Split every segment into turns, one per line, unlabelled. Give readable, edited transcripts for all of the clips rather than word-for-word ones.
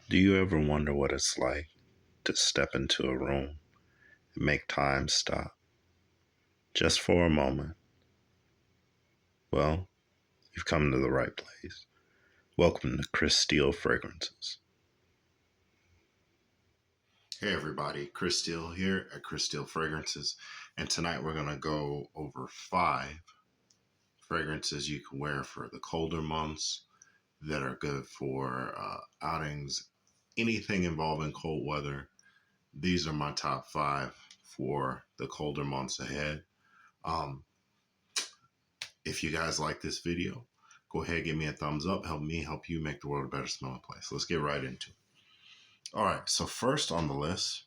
Do you ever wonder what it's like to step into a room and make time stop just for a moment? Well, you've come to the right place. Welcome to Chris Steele Fragrances. Hey everybody, Chris Steele here at Chris Steele Fragrances, and tonight we're going to go over 5 fragrances you can wear for the colder months that are good for outings, anything involving cold weather. These are my top 5 for the colder months ahead. Um, if you guys like this video, go ahead, give me a thumbs up. Help me help you make the world a better smelling place. Let's get right into it. All right, so first on the list,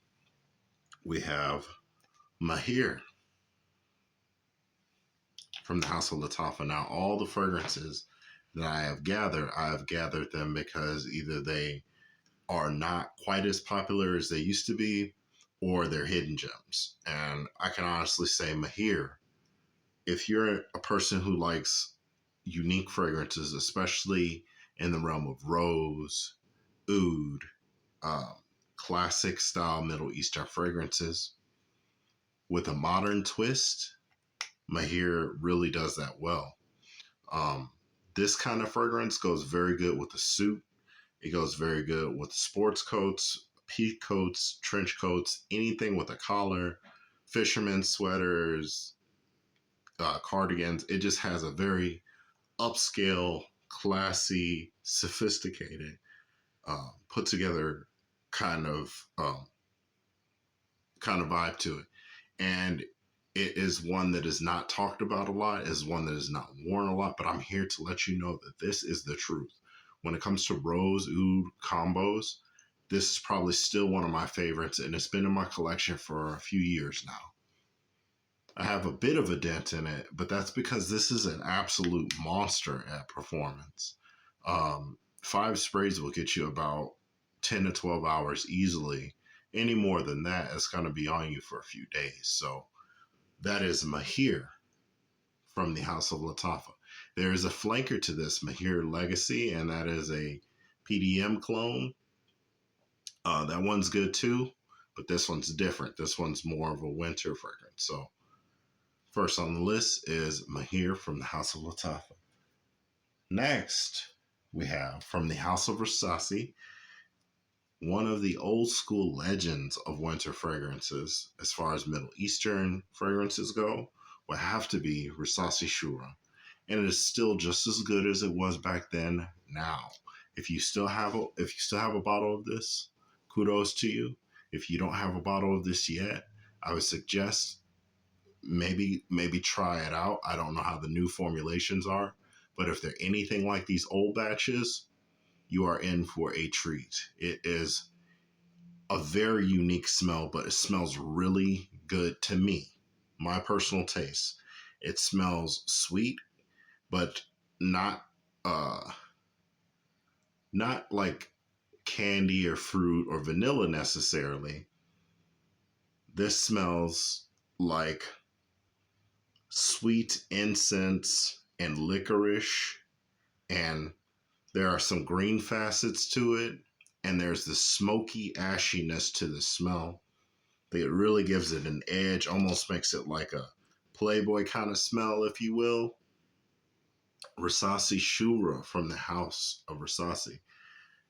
we have Mahir from the House of Lattafa. Now, all the fragrances that I have gathered them because either they are not quite as popular as they used to be, or they're hidden gems. And I can honestly say Mahir, if you're a person who likes unique fragrances, especially in the realm of rose, oud, um, classic style Middle Eastern fragrances with a modern twist, Mahir really does that well. Um, this kind of fragrance goes very good with a suit. It goes very good with sports coats, peak coats, trench coats, anything with a collar, fisherman sweaters, cardigans. It just has a very upscale, classy, sophisticated, put together kind of vibe to it. And it is one that is not talked about a lot, is one that is not worn a lot, but I'm here to let you know that this is the truth. When it comes to rose oud combos, this is probably still one of my favorites, and it's been in my collection for a few years now. I have a bit of a dent in it, but that's because this is an absolute monster at performance. 5 sprays will get you about 10 to 12 hours easily. Any more than that, it's going to be on you for a few days. So that is Mahir from the House of Lattafa. There is a flanker to this, Mahir Legacy, and that is a PDM clone. That one's good too, but this one's different. This one's more of a winter fragrance. So first on the list is Mahir from the House of Lattafa. Next, we have from the House of Versace, one of the old school legends of winter fragrances, as far as Middle Eastern fragrances go, would have to be Versace Shura. And it is still just as good as it was back then now. If you still have a bottle of this, kudos to you. If you don't have a bottle of this yet, I would suggest maybe try it out. I don't know how the new formulations are, but if they're anything like these old batches, you are in for a treat. It is a very unique smell, but it smells really good to me. My personal taste. It smells sweet, but not not like candy or fruit or vanilla necessarily. This smells like sweet incense and licorice, and there are some green facets to it, and there's the smoky ashiness to the smell that really gives it an edge, almost makes it like a Playboy kind of smell, if you will. Versace Shura from the House of Versace.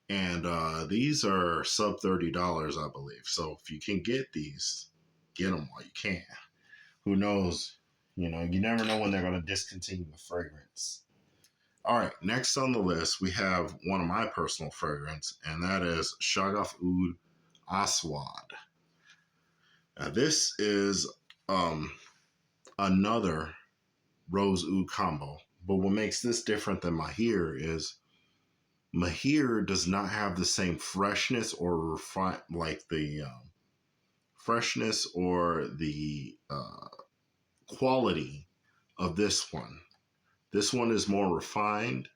And these are sub $30, I believe. So if you can get these, get them while you can. Who knows? You know, you never know when they're going to discontinue the fragrance. All right, next on the list, we have one of my personal fragrance, and that is Shagaf Oud Aswad. Now, this is another rose oud combo, but what makes this different than Mahir is Mahir does not have the same freshness or like the freshness or the quality of this one. This one is more refined.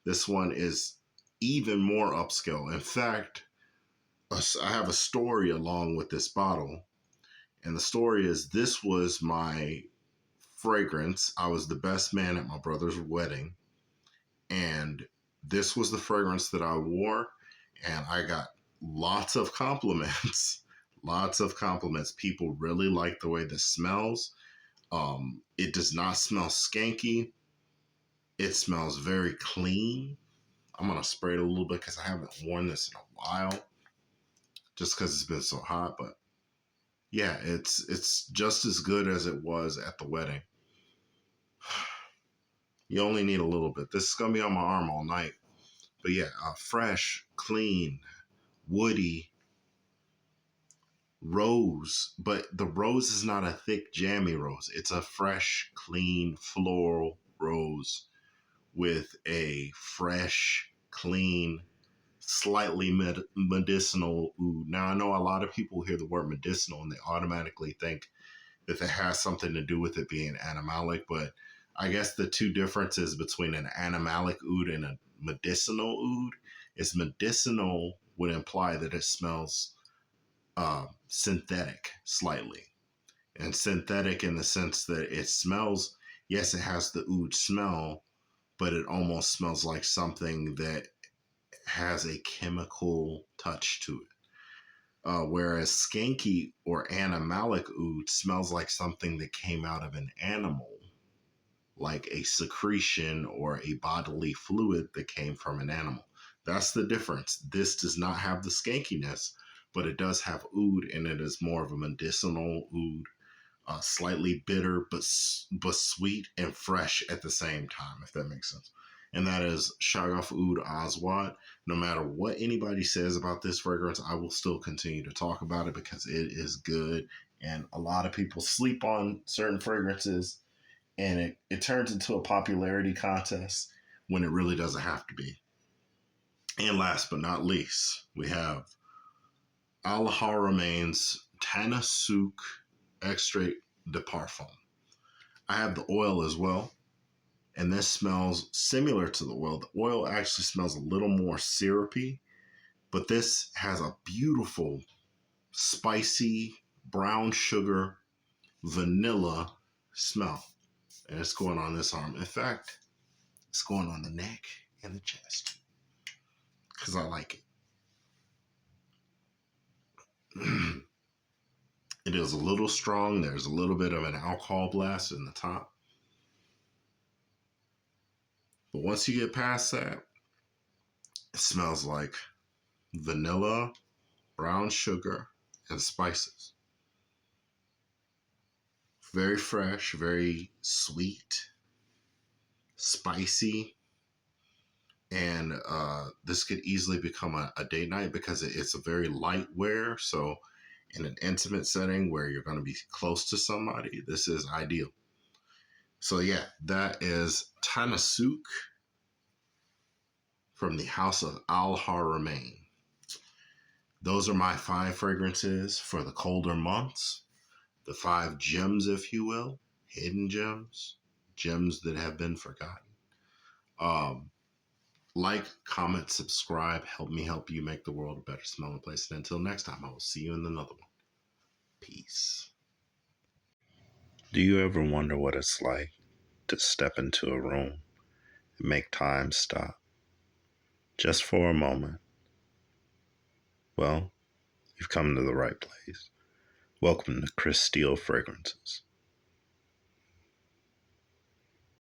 This one is even more upscale. In fact, I have a story along with this bottle. And the story is this was my fragrance. I was the best man at my brother's wedding. And this was the fragrance that I wore. and I got lots of compliments. Lots of compliments. People really like the way this smells. It does not smell skanky. It smells very clean. I'm gonna spray it a little bit because I haven't worn this in a while, just because it's been so hot. But yeah, it's just as good as it was at the wedding. You only need a little bit. This is gonna be on my arm all night. But yeah, fresh, clean, woody rose. But the rose is not a thick, jammy rose. It's a fresh, clean, floral rose with a fresh, clean, slightly medicinal oud. Now, I know a lot of people hear the word medicinal and they automatically think that it has something to do with it being animalic, but I guess the two differences between an animalic oud and a medicinal oud is medicinal would imply that it smells synthetic slightly. And synthetic in the sense that it smells, yes, it has the oud smell, but it almost smells like something that has a chemical touch to it. Whereas skanky or animalic oud smells like something that came out of an animal, like a secretion or a bodily fluid that came from an animal. That's the difference. This does not have the skankiness, but it does have oud, and it is more of a medicinal oud, slightly bitter but sweet and fresh at the same time, if that makes sense. And that is Shaggoth Oud Aswad. No matter what anybody says about this fragrance, I will still continue to talk about it because it is good. And a lot of people sleep on certain fragrances, and it turns into a popularity contest when it really doesn't have to be. And last but not least, we have Al Haramain's Tana Souk Extrait de Parfum. I have the oil as well, and this smells similar to the oil. The oil actually smells a little more syrupy, but this has a beautiful, spicy, brown sugar, vanilla smell. And it's going on this arm. In fact, it's going on the neck and the chest because I like it. It is a little strong. There's a little bit of an alcohol blast in the top. But once you get past that, it smells like vanilla, brown sugar, and spices. Very fresh, very sweet, spicy, and this could easily become a date night because it's a very light wear. So, in an intimate setting where you're going to be close to somebody, this is ideal. So, yeah, that is Tana Souk from the House of Al Haramain. Those are my 5 fragrances for the colder months. The 5 gems, if you will, hidden gems, gems that have been forgotten. Um, like, comment, subscribe, help me help you make the world a better smelling place. And until next time, I will see you in another one. Peace. Do you ever wonder what it's like to step into a room and make time stop just for a moment? Well, you've come to the right place. Welcome to Chris Steele Fragrances.